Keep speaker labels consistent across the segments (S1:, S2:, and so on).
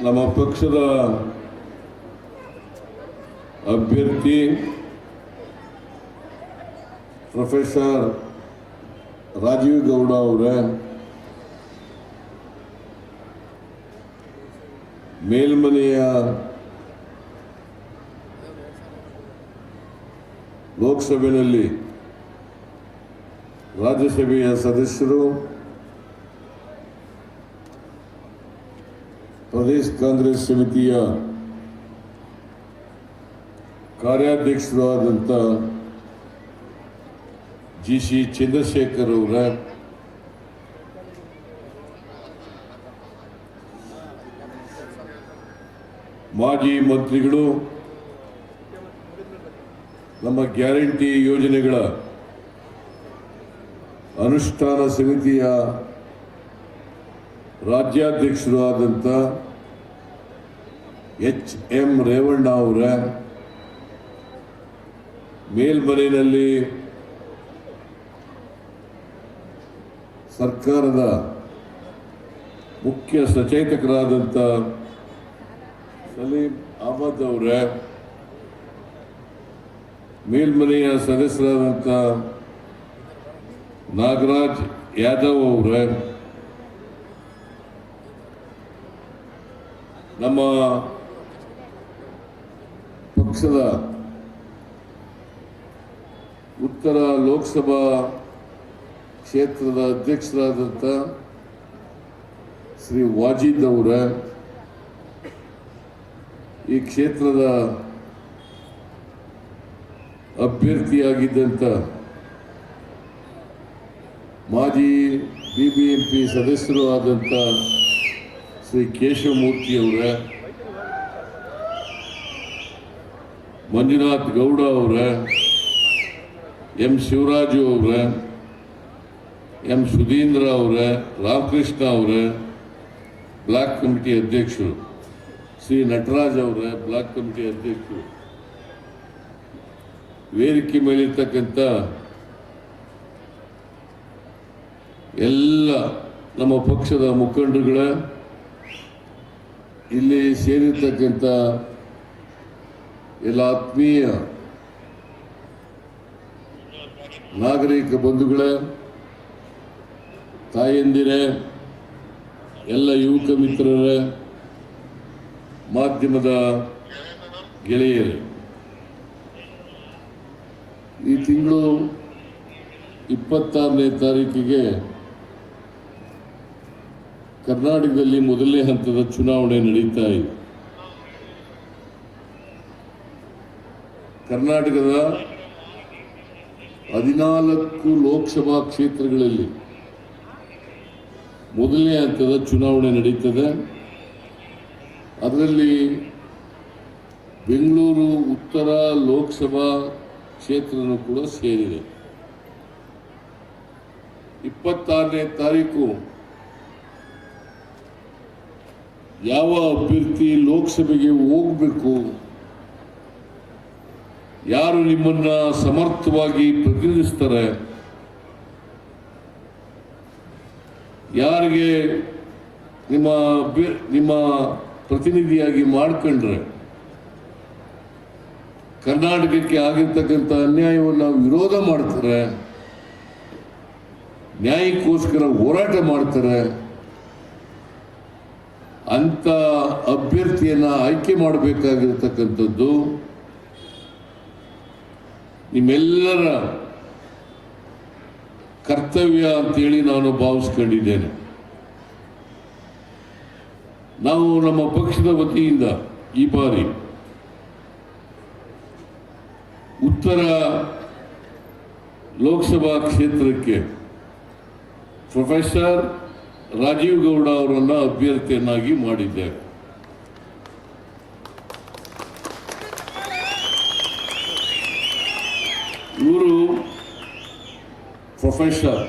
S1: ನಮ್ಮ ಪಕ್ಷದ ಅಭ್ಯರ್ಥಿ ಪ್ರೊಫೆಸರ್ ರಾಜೀವ್ ಗೌಡ ಅವರೇ ಮೇಲ್ಮನೆಯ ಲೋಕಸಭೆಯಲ್ಲಿ ರಾಜ್ಯಸಭೆಯ ಸದಸ್ಯರು, ಪ್ರದೇಶ ಕಾಂಗ್ರೆಸ್ ಸಮಿತಿಯ ಕಾರ್ಯಾಧ್ಯಕ್ಷರು ಆದಂಥ ಜಿ ಚಂದ್ರಶೇಖರ್ ಅವರ, ಮಾಜಿ ಮಂತ್ರಿಗಳು, ನಮ್ಮ ಗ್ಯಾರಂಟಿ ಯೋಜನೆಗಳ ಅನುಷ್ಠಾನ ಸಮಿತಿಯ ರಾಜ್ಯಾಧ್ಯಕ್ಷರು ಆದಂಥ ಎಂ ರೇವಣ್ಣ ಅವರ, ಮೇಲ್ಮನೆಯಲ್ಲಿ ಸರ್ಕಾರದ ಮುಖ್ಯ ಸಚೇತಕರಾದಂಥ ಸಲೀಂ ಅಹಮದ್ ಅವರ, ಮೇಲ್ಮನೆಯ ಸದಸ್ಯರಾದಂಥ ನಾಗರಾಜ್ ಯಾದವ್ ಅವರ, ನಮ್ಮ ಪಕ್ಷದ ಉತ್ತರ ಲೋಕಸಭಾ ಕ್ಷೇತ್ರದ ಅಧ್ಯಕ್ಷರಾದಂಥ ಶ್ರೀ ವಾಜಿದ್ ಅವರ, ಈ ಕ್ಷೇತ್ರದ ಅಭ್ಯರ್ಥಿಯಾಗಿದ್ದಂಥ ಮಾಜಿ BBMP ಸದಸ್ಯರು ಆದಂಥ ಶ್ರೀ ಕೇಶವಮೂರ್ತಿ ಅವರ, ಮಂಜುನಾಥ್ ಗೌಡ ಅವರ, ಎಂ ಶಿವರಾಜು ಅವರ, ಎಂ ಸುಧೀಂದ್ರ ಅವರ, ರಾಮಕೃಷ್ಣ ಅವರ, ಬ್ಲಾಕ್ ಕಮಿಟಿ ಅಧ್ಯಕ್ಷರು, ಶ್ರೀ ನಟರಾಜ್ ಅವರ, ಬ್ಲಾಕ್ ಕಮಿಟಿ ಅಧ್ಯಕ್ಷರು, ವೇದಿಕೆ ಮೇಲಿರ್ತಕ್ಕಂಥ ಎಲ್ಲ ನಮ್ಮ ಪಕ್ಷದ ಮುಖಂಡರುಗಳ, ಇಲ್ಲಿ ಸೇರಿರ್ತಕ್ಕಂಥ ಎಲ್ಲ ಆತ್ಮೀಯ ನಾಗರಿಕ ಬಂಧುಗಳ, ತಾಯಂದಿರೇ, ಎಲ್ಲ ಯುವಕ ಮಿತ್ರರೇ, ಮಾಧ್ಯಮದ ಗೆಳೆಯರೇ, ಈ ತಿಂಗಳು 26ನೇ ತಾರೀಕಿಗೆ ಕರ್ನಾಟಕದಲ್ಲಿ ಮೊದಲನೇ ಹಂತದ ಚುನಾವಣೆ ನಡೀತಾ ಇದೆ. ಕರ್ನಾಟಕದ 14 ಲೋಕಸಭಾ ಕ್ಷೇತ್ರಗಳಲ್ಲಿ ಮೊದಲನೇ ಹಂತದ ಚುನಾವಣೆ ನಡೀತದೆ. ಅದರಲ್ಲಿ ಬೆಂಗಳೂರು ಉತ್ತರ ಲೋಕಸಭಾ ಕ್ಷೇತ್ರನೂ ಕೂಡ ಸೇರಿದೆ. 26ನೇ ತಾರೀಕು ಯಾವ ಅಭ್ಯರ್ಥಿ ಲೋಕಸಭೆಗೆ ಹೋಗಬೇಕು, ಯಾರು ನಿಮ್ಮನ್ನ ಸಮರ್ಥವಾಗಿ ಪ್ರತಿನಿಧಿಸ್ತಾರೆ, ಯಾರಿಗೆ ನಿಮ್ಮ ಪ್ರತಿನಿಧಿಯಾಗಿ ಮಾಡ್ಕೊಂಡ್ರೆ ಕರ್ನಾಟಕಕ್ಕೆ ಆಗಿರ್ತಕ್ಕಂಥ ಅನ್ಯಾಯವನ್ನು ವಿರೋಧ ಮಾಡ್ತಾರೆ, ನ್ಯಾಯಕ್ಕೋಸ್ಕರ ಹೋರಾಟ ಮಾಡ್ತಾರೆ ಅಂತ ಅಭ್ಯರ್ಥಿಯನ್ನ ಆಯ್ಕೆ ಮಾಡಬೇಕಾಗಿರ್ತಕ್ಕಂಥದ್ದು ನಿಮ್ಮೆಲ್ಲರ ಕರ್ತವ್ಯ ಅಂತೇಳಿ ನಾನು ಭಾವಿಸ್ಕೊಂಡಿದ್ದೇನೆ. ನಾವು ನಮ್ಮ ಪಕ್ಷದ ವತಿಯಿಂದ ಈ ಬಾರಿ ಉತ್ತರ ಲೋಕಸಭಾ ಕ್ಷೇತ್ರಕ್ಕೆ ಪ್ರೊಫೆಸರ್ ರಾಜೀವ್ ಗೌಡ ಅವರನ್ನು ಅಭ್ಯರ್ಥಿಯನ್ನಾಗಿ ಮಾಡಿದ್ದೇವೆ. ಇವರು ಪ್ರೊಫೆಸರ್,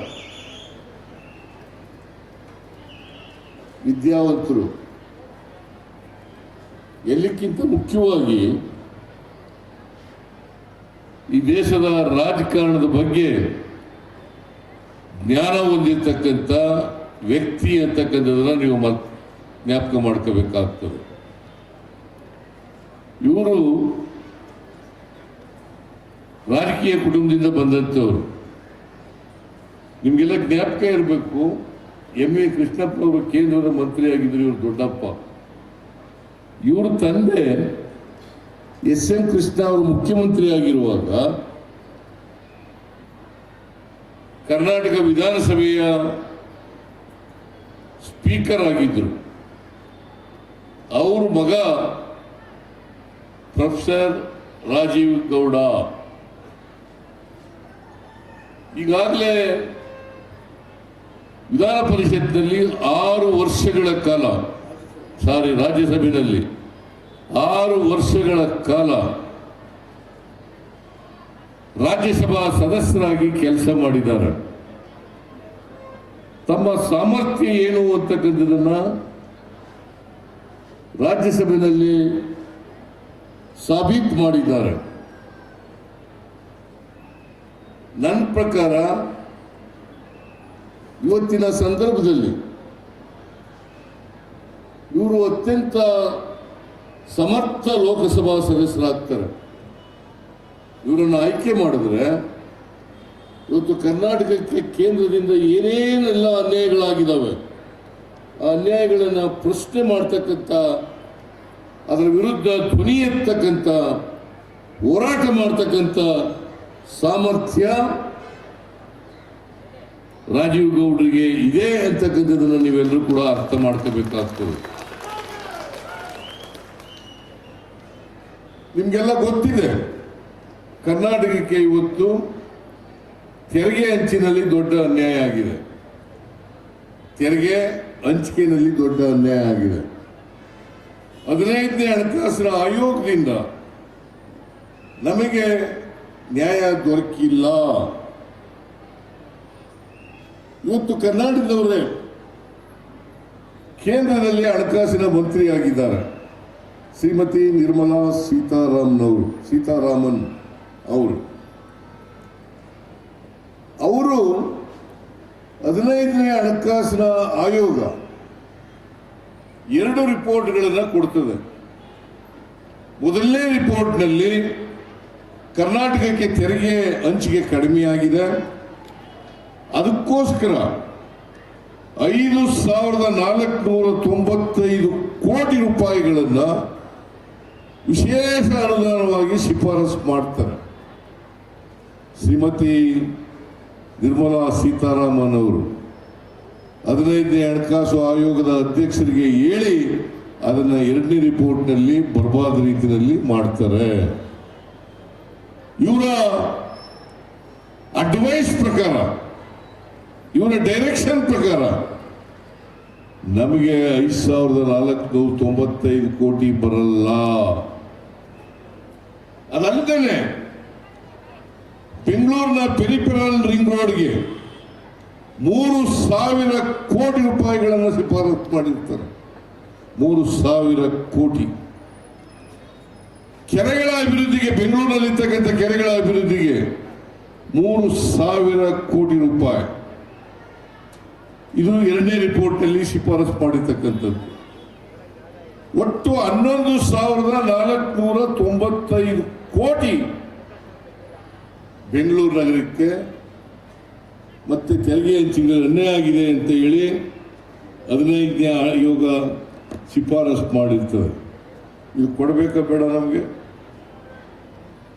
S1: ವಿದ್ಯಾವಂತರು, ಎಲ್ಲಕ್ಕಿಂತ ಮುಖ್ಯವಾಗಿ ಈ ದೇಶದ ರಾಜಕಾರಣದ ಬಗ್ಗೆ ಜ್ಞಾನ ಹೊಂದಿರತಕ್ಕಂಥ ವ್ಯಕ್ತಿ ಅಂತಕ್ಕಂಥದ್ದನ್ನು ನೀವು ಜ್ಞಾಪಕ ಮಾಡ್ಕೋಬೇಕಾಗ್ತದೆ. ಇವರು ರಾಜಕೀಯ ಕುಟುಂಬದಿಂದ ಬಂದಂಥವ್ರು. ನಿಮಗೆಲ್ಲ ಜ್ಞಾಪಕ ಇರಬೇಕು, ಎಂ.ಎ. ಕೃಷ್ಣಪ್ಪ ಅವರು ಕೇಂದ್ರದ ಮಂತ್ರಿ ಆಗಿದ್ರು. ಇವರು ದೊಡ್ಡಪ್ಪ. ಇವ್ರ ತಂದೆ ಎಸ್.ಎಂ. ಕೃಷ್ಣ ಅವರು ಮುಖ್ಯಮಂತ್ರಿ ಆಗಿರುವಾಗ ಕರ್ನಾಟಕ ವಿಧಾನಸಭೆಯ ಸ್ಪೀಕರ್ ಆಗಿದ್ದರು. ಅವ್ರ ಮಗ ಪ್ರೊಫೆಸರ್ ರಾಜೀವ್ ಗೌಡ ಈಗಾಗಲೇ ವಿಧಾನ ಪರಿಷತ್ನಲ್ಲಿ 6 ವರ್ಷಗಳ ಕಾಲ, ರಾಜ್ಯಸಭೆಯಲ್ಲಿ 6 ವರ್ಷಗಳ ಕಾಲ ರಾಜ್ಯಸಭಾ ಸದಸ್ಯರಾಗಿ ಕೆಲಸ ಮಾಡಿದ್ದಾರೆ. ತಮ್ಮ ಸಾಮರ್ಥ್ಯ ಏನು ಅಂತಕ್ಕಂಥದನ್ನ ರಾಜ್ಯಸಭೆಯಲ್ಲಿ ಸಾಬೀತು ಮಾಡಿದ್ದಾರೆ. ನನ್ನ ಪ್ರಕಾರ ಇವತ್ತಿನ ಸಂದರ್ಭದಲ್ಲಿ ಇವರು ಅತ್ಯಂತ ಸಮರ್ಥ ಲೋಕಸಭಾ ಸದಸ್ಯರಾಗ್ತಾರೆ. ಇವರನ್ನು ಆಯ್ಕೆ ಮಾಡಿದ್ರೆ ಇವತ್ತು ಕರ್ನಾಟಕಕ್ಕೆ ಕೇಂದ್ರದಿಂದ ಏನೇನೆಲ್ಲ ಅನ್ಯಾಯಗಳಾಗಿದ್ದಾವೆ ಆ ಅನ್ಯಾಯಗಳನ್ನು ಪ್ರಶ್ನೆ ಮಾಡ್ತಕ್ಕಂಥ, ಅದರ ವಿರುದ್ಧ ಧ್ವನಿ ಎತ್ತಕ್ಕಂಥ, ಹೋರಾಟ ಮಾಡ್ತಕ್ಕಂಥ ಸಾಮರ್ಥ್ಯ ರಾಜೀವ್ ಗೌಡರಿಗೆ ಇದೆ ಅಂತಕ್ಕಂಥದ್ದನ್ನು ನೀವೆಲ್ಲರೂ ಕೂಡ ಅರ್ಥ ಮಾಡ್ಕೋಬೇಕಾಗ್ತದೆ. ನಿಮಗೆಲ್ಲ ಗೊತ್ತಿದೆ, ಕರ್ನಾಟಕಕ್ಕೆ ಇವತ್ತು ತೆರಿಗೆ ಹಂಚಿನಲ್ಲಿ ದೊಡ್ಡ ಅನ್ಯಾಯ ಆಗಿದೆ. ತೆರಿಗೆ ಹಂಚಿಕೆಯಲ್ಲಿ ದೊಡ್ಡ ಅನ್ಯಾಯ ಆಗಿದೆ. 15ನೇ ಹಣಕಾಸಿನ ಆಯೋಗದಿಂದ ನಮಗೆ ನ್ಯಾಯ ದೊರಕಿಲ್ಲ. ಇವತ್ತು ಕರ್ನಾಟಕದವರೇ ಕೇಂದ್ರದಲ್ಲಿ ಹಣಕಾಸಿನ ಮಂತ್ರಿ ಆಗಿದ್ದಾರೆ. ಶ್ರೀಮತಿ ನಿರ್ಮಲಾ ಸೀತಾರಾಮನ್ ಅವರು 15ನೇ ಹಣಕಾಸಿನ ಆಯೋಗ 2 ರಿಪೋರ್ಟ್ಗಳನ್ನು ಕೊಡ್ತದೆ. ಮೊದಲನೇ ರಿಪೋರ್ಟ್ನಲ್ಲಿ ಕರ್ನಾಟಕಕ್ಕೆ ತೆರಿಗೆ ಹಂಚಿಕೆ ಕಡಿಮೆಯಾಗಿದೆ, ಅದಕ್ಕೋಸ್ಕರ 5,495 ಕೋಟಿ ರೂಪಾಯಿಗಳನ್ನು ವಿಶೇಷ ಅನುದಾನವಾಗಿ ಶಿಫಾರಸು ಮಾಡ್ತಾರೆ. ಶ್ರೀಮತಿ ನಿರ್ಮಲಾ ಸೀತಾರಾಮನ್ ಅವರು 15ನೇ ಹಣಕಾಸು ಆಯೋಗದ ಅಧ್ಯಕ್ಷರಿಗೆ ಹೇಳಿ ಅದನ್ನು 2ನೇ ರಿಪೋರ್ಟ್ನಲ್ಲಿ ಬರ್ಬಾದ ರೀತಿಯಲ್ಲಿ ಮಾಡ್ತಾರೆ. ಇವರ ಅಡ್ವೈಸ್ ಪ್ರಕಾರ, ಇವರ ಡೈರೆಕ್ಷನ್ ಪ್ರಕಾರ ನಮಗೆ 5,495 ಕೋಟಿ ಬರಲ್ಲ. ಅದಲ್ಲದೆ ಬೆಂಗಳೂರಿನ ಪೆರಿಫೆರಲ್ ರಿಂಗ್ ರೋಡ್ಗೆ 3,000 ಕೋಟಿ ರೂಪಾಯಿಗಳನ್ನು ಶಿಫಾರಸು ಮಾಡಿರ್ತಾರೆ. 3,000 ಕೋಟಿ. ಕೆರೆಗಳ ಅಭಿವೃದ್ಧಿಗೆ, ಬೆಂಗಳೂರಿನಲ್ಲಿರ್ತಕ್ಕಂಥ ಕೆರೆಗಳ ಅಭಿವೃದ್ಧಿಗೆ 3,000 ಕೋಟಿ ರೂಪಾಯಿ. ಇದು 2ನೇ ರಿಪೋರ್ಟ್ನಲ್ಲಿ ಶಿಫಾರಸು ಮಾಡಿರ್ತಕ್ಕಂಥದ್ದು. ಒಟ್ಟು 11,495 ಕೋಟಿ ಬೆಂಗಳೂರು ನಗರಕ್ಕೆ ಮತ್ತೆ ತೆರಿಗೆ ಹಂಚಿಕೆ ಅನ್ಯಾಯ ಆಗಿದೆ ಅಂತ ಹೇಳಿ 15ನೇ ಆಯೋಗ ಶಿಫಾರಸು ಮಾಡಿರ್ತದೆ. ಇದು ಕೊಡಬೇಕಾ ಬೇಡ? ನಮಗೆ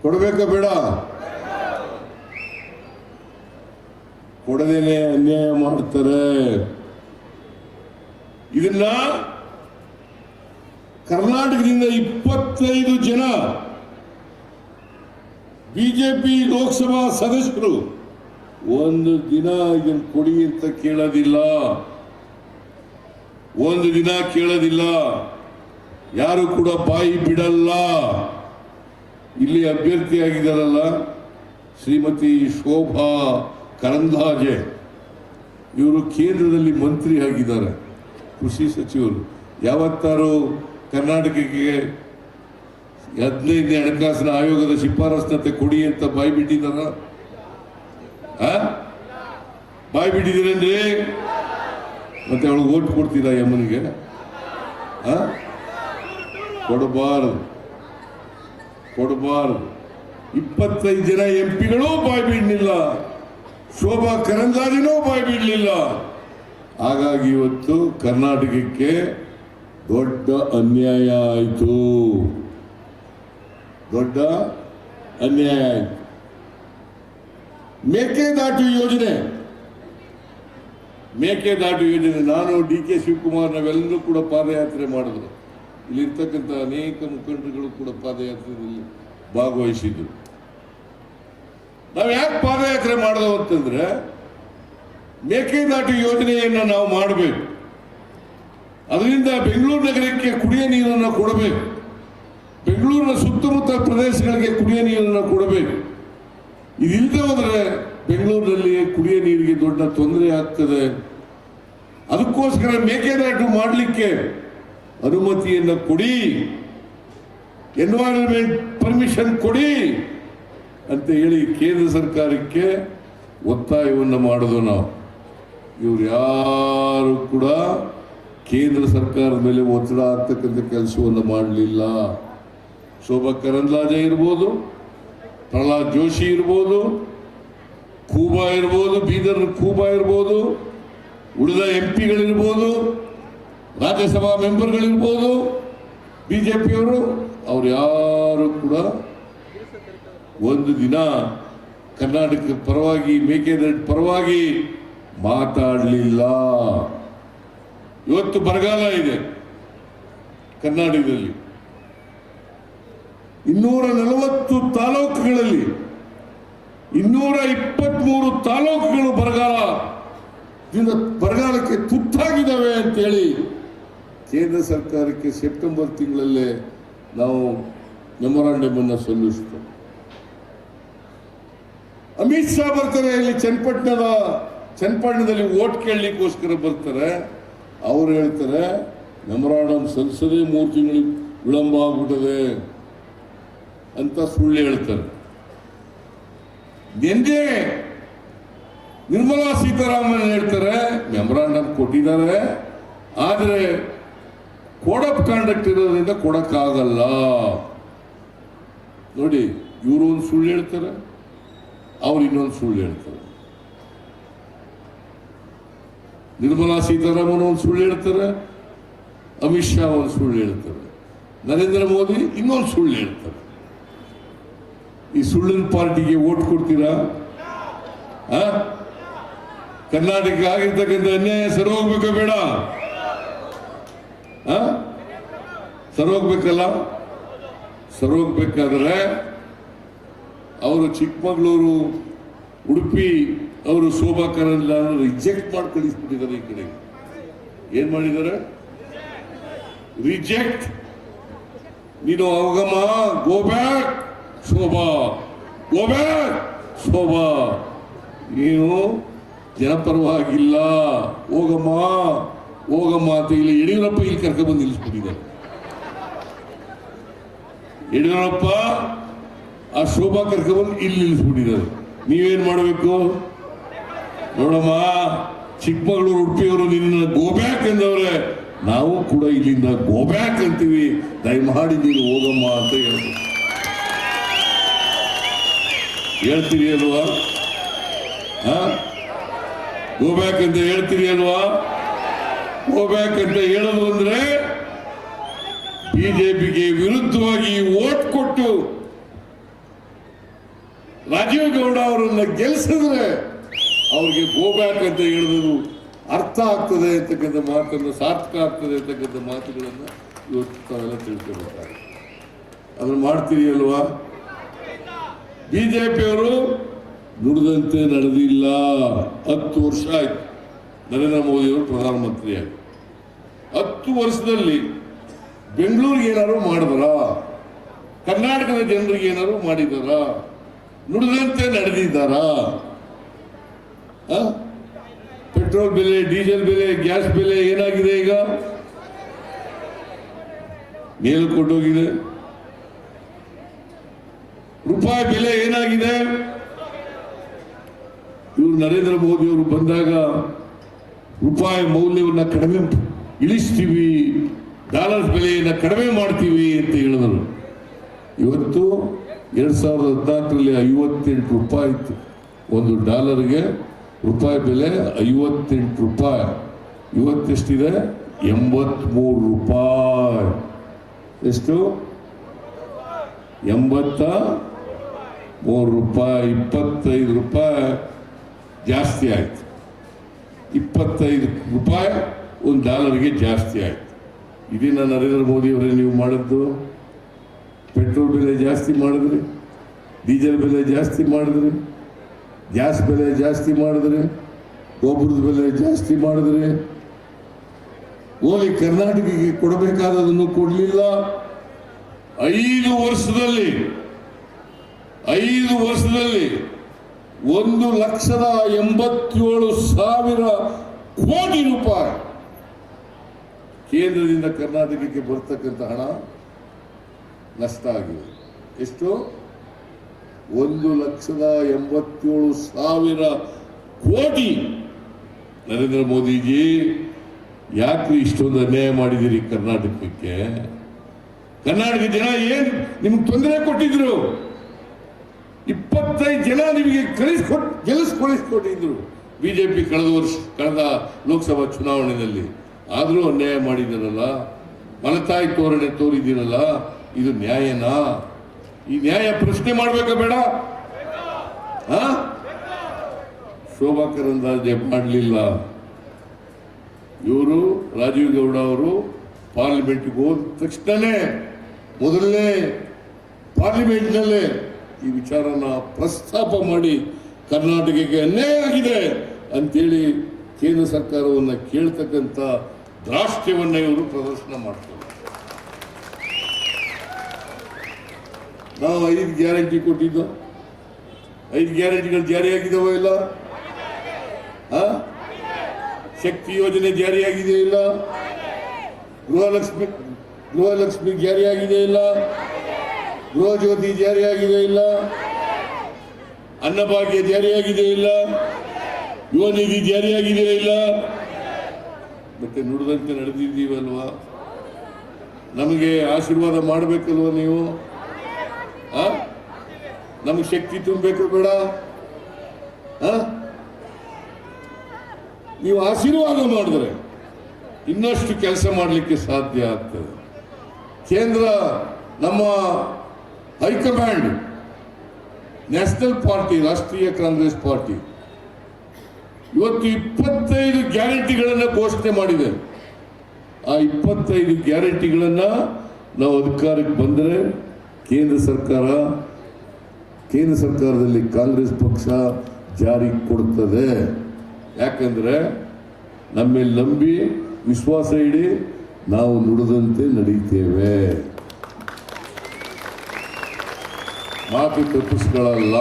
S1: ಕೊಡಬೇಕಾ ಬೇಡ? ಕೊಡದೇನೆ ಅನ್ಯಾಯ ಮಾಡ್ತಾರೆ. ಇದನ್ನ ಕರ್ನಾಟಕದಿಂದ 25 ಜನ ಬಿಜೆಪಿ ಲೋಕಸಭಾ ಸದಸ್ಯರು ಒಂದು ದಿನ ಇದನ್ನು ಕೊಡಿ ಅಂತ ಕೇಳೋದಿಲ್ಲ. ಒಂದು ದಿನ ಕೇಳೋದಿಲ್ಲ. ಯಾರು ಕೂಡ ಬಾಯಿ ಬಿಡಲ್ಲ. ಇಲ್ಲಿ ಅಭ್ಯರ್ಥಿಯಾಗಿದ್ದಾರಲ್ಲ ಶ್ರೀಮತಿ ಶೋಭಾ ಕರಂದ್ಲಾಜೆ, ಇವರು ಕೇಂದ್ರದಲ್ಲಿ ಮಂತ್ರಿ ಆಗಿದ್ದಾರೆ, ಕೃಷಿ ಸಚಿವರು. ಯಾವತ್ತಾರು ಕರ್ನಾಟಕಕ್ಕೆ 15ನೇ ಹಣಕಾಸಿನ ಆಯೋಗದ ಶಿಫಾರಸ್ಸಂತೆ ಕೊಡಿ ಅಂತ ಬಾಯಿ ಬಿಟ್ಟಿದ್ದಾರ? ಬಾಯಿ ಬಿಟ್ಟಿದ್ದೀರೇನ್ರಿ? ಮತ್ತೆ ಅವಳಿಗೆ ಓಟ್ ಕೊಡ್ತೀರಾ ಯಮ್ಮನಿಗೆ? ಆ? ಕೊಡಬಾರದು 25 ಜನ ಎಂಪಿಗಳು ಬಾಯಿ ಬಿಡಲಿಲ್ಲ, ಶೋಭಾ ಕರಂದ್ಲಾಜೆನೂ ಬಾಯಿ ಬಿಡಲಿಲ್ಲ. ಹಾಗಾಗಿ ಇವತ್ತು ಕರ್ನಾಟಕಕ್ಕೆ ದೊಡ್ಡ ಅನ್ಯಾಯ ಆಯಿತು, ದೊಡ್ಡ ಅನ್ಯಾಯ ಆಯಿತು. ಮೇಕೆದಾಟು ಯೋಜನೆ ನಾನು DK ಶಿವಕುಮಾರ್ ನಾವೆಲ್ಲರೂ ಕೂಡ ಪಾದಯಾತ್ರೆ ಮಾಡಿದ್ರು. ಇಲ್ಲಿರ್ತಕ್ಕಂಥ ಅನೇಕ ಮುಖಂಡರುಗಳು ಕೂಡ ಪಾದಯಾತ್ರೆಯಲ್ಲಿ ಭಾಗವಹಿಸಿದ್ರು. ನಾವು ಯಾಕೆ ಪಾದಯಾತ್ರೆ ಮಾಡಿದವು ಅಂತಂದ್ರೆ, ಮೇಕೆದಾಟು ಯೋಜನೆಯನ್ನು ನಾವು ಮಾಡಬೇಕು, ಅದರಿಂದ ಬೆಂಗಳೂರು ನಗರಕ್ಕೆ ಕುಡಿಯ ನೀರನ್ನು ಕೊಡಬೇಕು, ಬೆಂಗಳೂರಿನ ಸುತ್ತಮುತ್ತ ಪ್ರದೇಶಗಳಿಗೆ ಕುಡಿಯ ನೀರನ್ನು ಕೊಡಬೇಕು. ಇದಿಲ್ಲದೆ ಹೋದರೆ ಬೆಂಗಳೂರಿನಲ್ಲಿ ಕುಡಿಯ ನೀರಿಗೆ ದೊಡ್ಡ ತೊಂದರೆ ಆಗ್ತದೆ. ಅದಕ್ಕೋಸ್ಕರ ಮೇಕೆದಾಟು ಮಾಡಲಿಕ್ಕೆ ಅನುಮತಿಯನ್ನು ಕೊಡಿ, ಎನ್ವೈರನ್ಮೆಂಟ್ ಪರ್ಮಿಷನ್ ಕೊಡಿ ಅಂತ ಹೇಳಿ ಕೇಂದ್ರ ಸರ್ಕಾರಕ್ಕೆ ಒತ್ತಾಯವನ್ನು ಮಾಡೋದು ನಾವು. ಇವ್ರು ಯಾರು ಕೂಡ ಕೇಂದ್ರ ಸರ್ಕಾರದ ಮೇಲೆ ಒತ್ತಡ ಆಗ್ತಕ್ಕಂಥ ಕೆಲಸವನ್ನು ಮಾಡಲಿಲ್ಲ. ಶೋಭಾ ಕರಂದ್ಲಾಜೆ ಇರ್ಬೋದು, ಪ್ರಹ್ಲಾದ್ ಜೋಶಿ ಇರ್ಬೋದು, ಖೂಬಾ ಇರ್ಬೋದು, ಬೀದರ್ ಖೂಬಾ ಇರ್ಬೋದು, ಉಳಿದ ಎಂಪಿಗಳಿರ್ಬೋದು, ರಾಜ್ಯಸಭಾ ಮೆಂಬರ್ಗಳಿರ್ಬೋದು, ಬಿಜೆಪಿಯವರು, ಅವ್ರು ಯಾರು ಕೂಡ ಒಂದು ದಿನ ಕರ್ನಾಟಕದ ಪರವಾಗಿ, ಮೇಕೆದಾಟು ಪರವಾಗಿ ಮಾತಾಡಲಿಲ್ಲ. ಇವತ್ತು ಬರಗಾಲ ಇದೆ ಕರ್ನಾಟಕದಲ್ಲಿ. 240 ತಾಲೂಕುಗಳಲ್ಲಿ 223 ತಾಲೂಕುಗಳು ಬರಗಾಲಕ್ಕೆ ತುತ್ತಾಗಿದ್ದಾವೆ ಅಂತೇಳಿ ಕೇಂದ್ರ ಸರ್ಕಾರಕ್ಕೆ ಸೆಪ್ಟೆಂಬರ್ ತಿಂಗಳಲ್ಲೇ ನಾವು ಮೆಮೊರಾಂಡಮ್ ಅನ್ನು ಸಲ್ಲಿಸಿತು. ಅಮಿತ್ ಶಾ ಬರ್ತಾರೆ ಇಲ್ಲಿ ಚನ್ನಪಟ್ಟಣದಲ್ಲಿ ವೋಟ್ ಕೇಳಲಿಕ್ಕೋಸ್ಕರ ಬರ್ತಾರೆ. ಅವ್ರು ಹೇಳ್ತಾರೆ ಮೆಮೊರಾಂಡಮ್ ಸಲ್ಲಿಸದೆ 3 ತಿಂಗಳು ವಿಳಂಬ ಆಗ್ಬಿಟ್ಟದೆ ಅಂತ ಸುಳ್ಳು ಹೇಳ್ತಾರೆ. ನಿನ್ನೆ ನಿರ್ಮಲಾ ಸೀತಾರಾಮನ್ ಹೇಳ್ತಾರೆ ಮೆಮೊರಾಂಡಮ್ ಕೊಟ್ಟಿದ್ದಾರೆ, ಆದರೆ ಕೋಡ್ ಆಫ್ ಕಾಂಡಕ್ಟ್ ಇರೋದ್ರಿಂದ ಕೊಡಕ್ಕಾಗಲ್ಲ. ನೋಡಿ, ಇವರು ಒಂದು ಸುಳ್ಳು ಹೇಳ್ತಾರೆ, ಅವ್ರು ಇನ್ನೊಂದು ಸುಳ್ಳು ಹೇಳ್ತಾರೆ. ನಿರ್ಮಲಾ ಸೀತಾರಾಮನ್ ಒಂದು ಸುಳ್ಳು ಹೇಳ್ತಾರೆ, ಅಮಿತ್ ಶಾ ಒಂದು ಸುಳ್ಳು ಹೇಳ್ತಾರೆ, ನರೇಂದ್ರ ಮೋದಿ ಇನ್ನೊಂದು ಸುಳ್ಳು ಹೇಳ್ತಾರೆ. ಈ ಸುಳ್ಳಿನ ಪಾರ್ಟಿಗೆ ವೋಟ್ ಕೊಡ್ತೀರಾ? ಕರ್ನಾಟಕ ಆಗಿರ್ತಕ್ಕಂಥ ಅನ್ಯಾಯ ಸರೋಗ್ಬೇಕ ಬೇಡ? ಸರೋಗ್ಬೇಕಲ್ಲ. ಸರೋಗ್ಬೇಕಾದ್ರೆ ಅವರು ಚಿಕ್ಕಮಗಳೂರು, ಉಡುಪಿ ಅವರು ಶೋಭಾ ಕರಂದ್ಲಾಜೆ ರಿಜೆಕ್ಟ್ ಮಾಡಿ ಕಳಿಸ್ಬಿಟ್ಟಿದ್ದಾರೆ. ಈ ಕಡೆ ಏನ್ ಮಾಡಿದ್ದಾರೆ? ರಿಜೆಕ್ಟ್. ನೀನು ಹೋಗಮ್ಮ, go back Shobha, go back Shobha, ನೀನು ಜನಪರವಾಗಿಲ್ಲ, ಹೋಗಮ್ಮ ಅಂತ ಇಲ್ಲಿ ಯಡಿಯೂರಪ್ಪ ಇಲ್ಲಿ ಕರ್ಕೊಂಡ್ಬಂದು ನಿಲ್ಲಿಸ್ಬಿಟ್ಟಿದ್ದಾರೆ. ಯಡಿಯೂರಪ್ಪ ಆ ಶೋಭಾ ಕರ್ಕೊಂಡ್ಬಂದು ಇಲ್ಲಿ ನಿಲ್ಲಿಸ್ಬಿಟ್ಟಿದ್ದಾರೆ. ನೀವೇನ್ ಮಾಡಬೇಕು ನೋಡಮ್ಮ, ಚಿಕ್ಕಮಗಳೂರು, ಉಡುಪಿಯವರು ನಿನ್ನ ಗೋಬ್ಯಾಕ್ ಎಂದವ್ರೆ, ನಾವು ಕೂಡ ಇಲ್ಲಿಂದ ಗೋಬ್ಯಾಕ್ ಅಂತೀವಿ, ದಯಮಾಡಿ ನೀನು ಹೋಗಮ್ಮ ಅಂತ ಹೇಳ್ತೀರಿ ಅಲ್ವಾ? ಗೋಬ್ಯಾಕ್ ಅಂತ ಹೇಳ್ತೀರಿ ಅಲ್ವಾ? ಗೋಬ್ಯಾಕ್ ಅಂತ ಹೇಳೋದು ಅಂದ್ರೆ ಬಿಜೆಪಿಗೆ ವಿರುದ್ಧವಾಗಿ ವೋಟ್ ಕೊಟ್ಟು ರಾಜೀವ್ ಗೌಡ ಅವರನ್ನ ಗೆಲ್ಲಿಸಿದ್ರೆ ಅವ್ರಿಗೆ ಗೋಬ್ಯಾಕ್ ಅಂತ ಹೇಳಿದ್ರು ಅರ್ಥ ಆಗ್ತದೆ ಅಂತಕ್ಕಂಥ ಮಾತನ್ನು, ಸಾರ್ಥಕ ಆಗ್ತದೆ ಅಂತಕ್ಕಂಥ ಮಾತುಗಳನ್ನು ಇವತ್ತು ತಾವೆಲ್ಲ ತಿಳ್ಕೊಬೇಕಾಗುತ್ತೆ. ಅದನ್ನು ಮಾಡ್ತೀರಿ ಅಲ್ವಾ? ಬಿಜೆಪಿಯವರು ನುಡಿದಂತೆ ನಡೆದಿಲ್ಲ. 10 ವರ್ಷ ಆಯ್ತು ನರೇಂದ್ರ ಮೋದಿ ಅವರು ಪ್ರಧಾನಮಂತ್ರಿಯಾಗಿ. 10 ವರ್ಷದಲ್ಲಿ ಬೆಂಗಳೂರಿಗೆ ಏನಾದ್ರು ಮಾಡಿದಾರ? ಕರ್ನಾಟಕದ ಜನರಿಗೆ ಏನಾದ್ರು ಮಾಡಿದಾರ? ನುಡಿದಂತೆ ನಡೆದಿದ್ದಾರ? ಪೆಟ್ರೋಲ್ ಬೆಲೆ, ಡೀಸೆಲ್ ಬೆಲೆ, ಗ್ಯಾಸ್ ಬೆಲೆ ಏನಾಗಿದೆ? ಈಗ ಮೇಲು ಕೊಟ್ಟೋಗಿದೆ. ರೂಪಾಯಿ ಬೆಲೆ ಏನಾಗಿದೆ? ಇವರು ನರೇಂದ್ರ ಮೋದಿ ಅವರು ಬಂದಾಗ ರೂಪಾಯಿ ಮೌಲ್ಯವನ್ನು ಕಡಿಮೆ ಇಳಿಸ್ತೀವಿ ಡಾಲರ್ ಬೆಲೆಯನ್ನು ಕಡಿಮೆ ಮಾಡ್ತೀವಿ ಅಂತ ಹೇಳಿದರು. ಇವತ್ತು 2014ರಲ್ಲಿ 58 ರೂಪಾಯಿ ಇತ್ತು. ಒಂದು ಡಾಲರ್ಗೆ ರೂಪಾಯಿ ಬೆಲೆ 58 ರೂಪಾಯಿ. ಇವತ್ತೆಷ್ಟಿದೆ? 83 ರೂಪಾಯಿ. ಎಷ್ಟು? 83 ರೂಪಾಯಿ. 25 ರೂಪಾಯಿ ಜಾಸ್ತಿ ಆಯ್ತು. 25 ರೂಪಾಯಿ ಒಂದು ಡಾಲರ್ಗೆ ಜಾಸ್ತಿ ಆಯ್ತು. ಇದನ್ನ ನರೇಂದ್ರ ಮೋದಿ ಅವರೇ ನೀವು ಮಾಡಿದ್ದು. ಪೆಟ್ರೋಲ್ ಬೆಲೆ ಜಾಸ್ತಿ ಮಾಡಿದ್ರಿ, ಡೀಸೆಲ್ ಬೆಲೆ ಜಾಸ್ತಿ ಮಾಡಿದ್ರಿ, ಗ್ಯಾಸ್ ಬೆಲೆ ಜಾಸ್ತಿ ಮಾಡಿದ್ರಿ, ಗೊಬ್ಬರದ ಬೆಲೆ ಜಾಸ್ತಿ ಮಾಡಿದ್ರಿ. ಓಲಿ ಕರ್ನಾಟಕಕ್ಕೆ ಕೊಡಬೇಕಾದದನ್ನು ಕೊಡಲಿಲ್ಲ. 5 ವರ್ಷದಲ್ಲಿ 1,87,000 ಕೋಟಿ ರೂಪಾಯಿ ಕೇಂದ್ರದಿಂದ ಕರ್ನಾಟಕಕ್ಕೆ ಬರ್ತಕ್ಕಂಥ ಹಣ ನಷ್ಟ ಆಗಿದೆ. ಎಷ್ಟು? 1,87,000 ಕೋಟಿ. ನರೇಂದ್ರ ಮೋದಿಜಿ, ಯಾಕೆ ಇಷ್ಟೊಂದು ಅನ್ಯಾಯ ಮಾಡಿದಿರಿ ಕರ್ನಾಟಕಕ್ಕೆ? ಕರ್ನಾಟಕ ಜನ ಏನ್ ನಿಮ್ಗೆ ತೊಂದರೆ ಕೊಟ್ಟಿದ್ರು? 25 ಜನ ನಿಮಗೆ ಗೆಲ್ಲಿಸ್ಕೊಟ್ಟಿದ್ರು ಬಿಜೆಪಿ ಕಳೆದ ಲೋಕಸಭಾ ಚುನಾವಣೆಯಲ್ಲಿ. ಆದರೂ ಅನ್ಯಾಯ ಮಾಡಿದಿರಲ್ಲ, ಮಲತಾಯಿ ತೋರಣೆ ತೋರಿದಿರಲ್ಲ. ಇದು ನ್ಯಾಯನಾ? ಈ ನ್ಯಾಯ ಪ್ರಶ್ನೆ ಮಾಡ್ಬೇಕಾ ಬೇಡ? ಶೋಭಾ ಕರಂದ್ಲಾಜೆ ಮಾಡಲಿಲ್ಲ. ಇವರು ರಾಜೀವ್ ಗೌಡ ಅವರು ಪಾರ್ಲಿಮೆಂಟ್ಗೆ ಹೋದ ತಕ್ಷಣನೇ ಮೊದಲನೇ ಪಾರ್ಲಿಮೆಂಟ್ನಲ್ಲೇ ಈ ವಿಚಾರನ ಪ್ರಸ್ತಾಪ ಮಾಡಿ ಕರ್ನಾಟಕಕ್ಕೆ ಅನ್ಯಾಯ ಆಗಿದೆ ಅಂತೇಳಿ ಕೇಂದ್ರ ಸರ್ಕಾರವನ್ನು ಕೇಳ್ತಕ್ಕಂಥ ದ್ರಾಷ್ಟ್ಯವನ್ನು ಇವರು ಪ್ರದರ್ಶನ ಮಾಡ್ತಾರೆ. ನಾವು 5 ಗ್ಯಾರಂಟಿ ಕೊಟ್ಟಿದ್ದು, 5 ಗ್ಯಾರಂಟಿಗಳು ಜಾರಿಯಾಗಿದ್ದಾವೋ ಇಲ್ಲ? ಶಕ್ತಿ ಯೋಜನೆ ಜಾರಿಯಾಗಿದೆ ಇಲ್ಲ? ಗೃಹಲಕ್ಷ್ಮಿ ಜಾರಿಯಾಗಿದೆ ಇಲ್ಲ? ಗೃಹ ಜ್ಯೋತಿ ಜಾರಿಯಾಗಿದೆ ಇಲ್ಲ? ಅನ್ನಭಾಗ್ಯ ಜಾರಿಯಾಗಿದೆ ಇಲ್ಲ? ಯುವ ನಿಧಿ ಜಾರಿಯಾಗಿದೆ ಇಲ್ಲ? ಮತ್ತೆ ನುಡಿದಂತೆ ನಡೆದಿದ್ದೀವಲ್ವಾ? ನಮಗೆ ಆಶೀರ್ವಾದ ಮಾಡಬೇಕಲ್ವ ನೀವು? ನಮಗೆ ಶಕ್ತಿ ತುಂಬಬೇಕು ಬೇಡ? ನೀವು ಆಶೀರ್ವಾದ ಮಾಡಿದ್ರೆ ಇನ್ನಷ್ಟು ಕೆಲಸ ಮಾಡಲಿಕ್ಕೆ ಸಾಧ್ಯ ಆಗ್ತದೆ. ಕೇಂದ್ರ ನಮ್ಮ ಹೈಕಮಾಂಡ್, ನ್ಯಾಷನಲ್ ಪಾರ್ಟಿ, ರಾಷ್ಟ್ರೀಯ ಕಾಂಗ್ರೆಸ್ ಪಾರ್ಟಿ ಇವತ್ತು 25 ಗ್ಯಾರಂಟಿಗಳನ್ನು ಘೋಷಣೆ ಮಾಡಿದೆ. ಆ 25 ಗ್ಯಾರಂಟಿಗಳನ್ನು ನಾವು ಅಧಿಕಾರಕ್ಕೆ ಬಂದರೆ ಕೇಂದ್ರ ಸರ್ಕಾರದಲ್ಲಿ ಕಾಂಗ್ರೆಸ್ ಪಕ್ಷ ಜಾರಿಗೆ ಕೊಡುತ್ತದೆ. ಯಾಕಂದ್ರೆ ನಮ್ಮೇಲೆ ನಂಬಿ ವಿಶ್ವಾಸ ಇಡಿ, ನಾವು ನುಡಿದಂತೆ ನಡೀತೇವೆ. ಮಾತು ತಪ್ಪಿಸ್ಕೊಳ್ಳಲ್ಲ,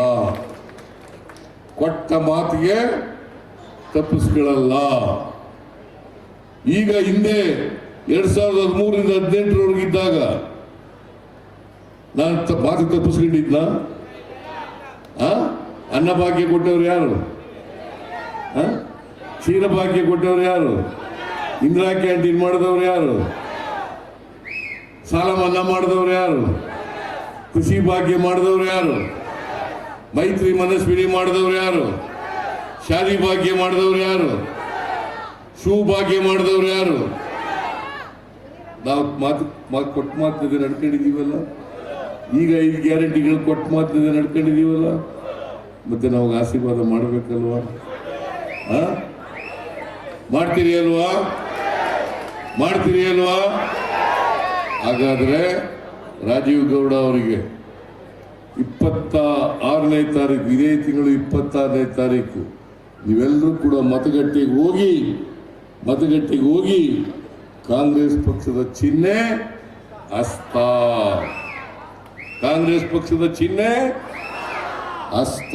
S1: ಕೊಟ್ಟ ಮಾತಿಗೆ ತಪ್ಪಿಸ್ಕೊಳ್ಳಲ್ಲ. ಈಗ ಹಿಂದೆ 2013ರಿಂದ 2018ರವರೆಗಿದ್ದಾಗ ನಾನು ಮಾತು ತಪ್ಪಿಸ್ಕೊಂಡಿದ್ನ? ಅನ್ನಭಾಗ್ಯ ಕೊಟ್ಟವ್ರು ಯಾರು? ಕ್ಷೀರಭಾಗ್ಯ ಕೊಟ್ಟವ್ರು ಯಾರು? ಇಂದಿರಾ ಕ್ಯಾಂಟೀನ್ ಮಾಡಿದವ್ರು ಯಾರು? ಸಾಲ ಮನ್ನಾ ಮಾಡಿದವ್ರು ಯಾರು? ಕೃಷಿ ಭಾಗ್ಯ ಮಾಡಿದವ್ರು ಯಾರು? ಮೈತ್ರಿ ಮನಸ್ವಿನಿ ಮಾಡಿದವ್ರು ಯಾರು? ಶಾದಿ ಭಾಗ್ಯ ಮಾಡಿದವ್ರು ಯಾರು? ಶೂ ಭಾಗ್ಯ ಮಾಡಿದವ್ರು ಯಾರು? ನಾವು ಕೊಟ್ಟ ಮಾತಿನಂತೆ ನಡ್ಕೊಂಡಿದ್ದೀವಲ್ಲ. ಈಗ 5 ಗ್ಯಾರಂಟಿಗಳು ಕೊಟ್ಟ ಮಾತಿನಂತೆ ನಡ್ಕೊಂಡಿದ್ದೀವಲ್ಲ. ಮತ್ತೆ ನಾವು ಆಶೀರ್ವಾದ ಮಾಡಬೇಕಲ್ವಾ? ಮಾಡ್ತೀರಿ ಅಲ್ವಾ? ಹಾಗಾದ್ರೆ ರಾಜೀವ್ ಗೌಡ ಅವರಿಗೆ 26ನೇ ತಾರೀಕು, ಇದೇ ತಿಂಗಳು 26ನೇ ತಾರೀಕು ನೀವೆಲ್ಲರೂ ಕೂಡ ಮತಗಟ್ಟೆಗೆ ಹೋಗಿ ಕಾಂಗ್ರೆಸ್ ಪಕ್ಷದ ಚಿಹ್ನೆ ಹಸ್ತ. ಕಾಂಗ್ರೆಸ್ ಪಕ್ಷದ ಚಿಹ್ನೆ ಹಸ್ತ.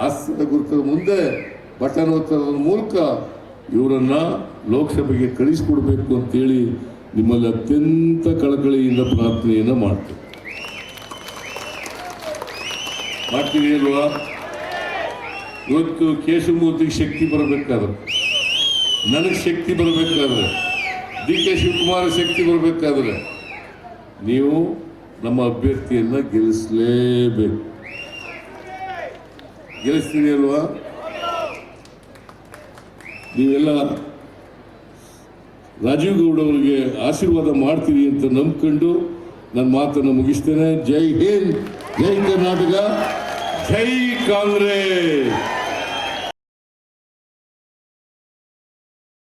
S1: ಹಸ್ತದ ಗುರುತದ ಮುಂದೆ ಬಟನ್ ಒತ್ತರದ ಮೂಲಕ ಇವರನ್ನ ಲೋಕಸಭೆಗೆ ಕಳಿಸಿಕೊಡ್ಬೇಕು ಅಂತೇಳಿ ನಿಮ್ಮಲ್ಲಿ ಅತ್ಯಂತ ಕಳಕಳಿಯಿಂದ ಪ್ರಾರ್ಥನೆಯನ್ನು ಮಾಡ್ತೀವಿ ಅಲ್ವಾ? ಇವತ್ತು ಕೇಶವಮೂರ್ತಿಗೆ ಶಕ್ತಿ ಬರಬೇಕಾದ್ರೆ, ನನಗೆ ಶಕ್ತಿ ಬರಬೇಕಾದ್ರೆ ಡಿ ಕೆ ಶಿವಕುಮಾರ್ ಶಕ್ತಿ ಬರಬೇಕಾದ್ರೆ ನೀವು ನಮ್ಮ ಅಭ್ಯರ್ಥಿಯನ್ನ ಗೆಲ್ಲಿಸಲೇಬೇಕು. ಗೆಲ್ಲಿಸ್ತೀನಿ ಅಲ್ವಾ? ನೀವೆಲ್ಲ ರಾಜೀವ್ ಗೌಡ ಅವರಿಗೆ ಆಶೀರ್ವಾದ ಮಾಡ್ತೀರಿ ಅಂತ ನಂಬ್ಕೊಂಡು ನನ್ನ ಮಾತನ್ನು ಮುಗಿಸ್ತೇನೆ. ಜೈ ಹಿಂದ್, ಜೈ ಕರ್ನಾಟಕ, ಜೈ ಕಾಂಗ್ರೆಸ್.